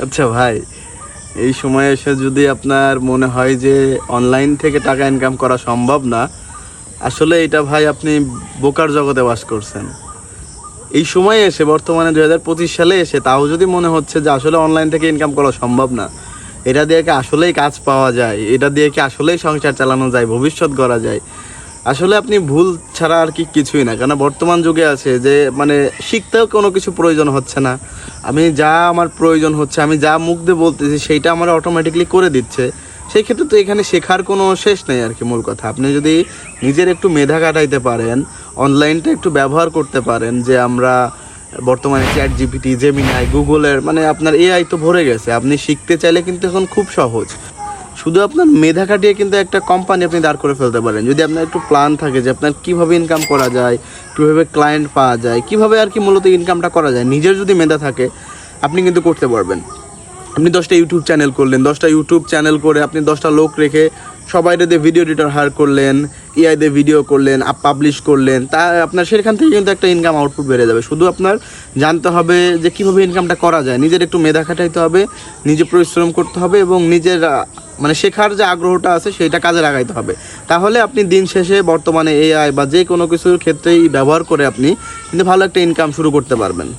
আচ্ছা ভাই, এই সময়ে এসে যদি আপনার মনে হয় যে অনলাইন থেকে টাকা ইনকাম করা সম্ভব না, আসলে এটা ভাই আপনি বোকার জগতে বাস করছেন। এই সময়ে এসে বর্তমানে 2025 সালে এসে তাও যদি মনে হচ্ছে যে আসলে অনলাইন থেকে ইনকাম করা সম্ভব না, এটা দিয়ে কি আসলেই কাজ পাওয়া যায়, এটা দিয়ে কি আসলেই সংসার চালানো যায়, ভবিষ্যৎ গড়া যায়, আসলে আপনি ভুল ছাড়া আর কি কিছুই না। কারণ বর্তমান যুগে আছে যে মানে শিখতেও কোনো কিছু প্রয়োজন হচ্ছে না, আমি যা আমার প্রয়োজন হচ্ছে, আমি যা মুখ দিয়ে বলতেছি সেইটা আমার অটোমেটিকলি করে দিচ্ছে। সেই ক্ষেত্রে তো এখানে শেখার কোনো শেষ নেই আর কি। মূল কথা, আপনি যদি নিজের একটু মেধা কাটাইতে পারেন, অনলাইনটা একটু ব্যবহার করতে পারেন, যে আমরা বর্তমানে চ্যাট জিপিটি, জেমিনাই, গুগলের মানে আপনার এআই তো ভরে গেছে, আপনি শিখতে চাইলে কিন্তু এখন খুব সহজ। শুধু আপনার মেধা খাটিয়ে কিন্তু একটা কোম্পানি আপনি দাঁড় করে ফেলতে পারেন, যদি আপনার একটু প্ল্যান থাকে যে আপনার কীভাবে ইনকাম করা যায়, কীভাবে ক্লায়েন্ট পাওয়া যায়, কীভাবে আর কি মূলত ইনকামটা করা যায়, নিজের যদি মেধা থাকে আপনি কিন্তু করতে পারবেন। আপনি 10টা ইউটিউব চ্যানেল করলেন, 10টা ইউটিউব চ্যানেল করে আপনি 10টা লোক রেখে সবাইরে দিয়ে ভিডিও এডিটর হায়ার করলেন, এআই দিয়ে ভিডিও করলেন, পাবলিশ করলেন, তা আপনার সেখান থেকে কিন্তু একটা ইনকাম আউটপুট বেড়ে যাবে। শুধু আপনার জানতে হবে যে কীভাবে ইনকামটা করা যায়, নিজের একটু মেধা খাটাইতে হবে, নিজে পরিশ্রম করতে হবে এবং নিজের মানে শেখার যে আগ্রহটা আছে সেইটা কাজে লাগাইতে হবে। তাহলে আপনি দিন শেষে বর্তমানে এআই বা যে কোনো কিছুর ক্ষেত্রেই ব্যবহার করে আপনি কিন্তু ভালো একটা ইনকাম শুরু করতে পারবেন।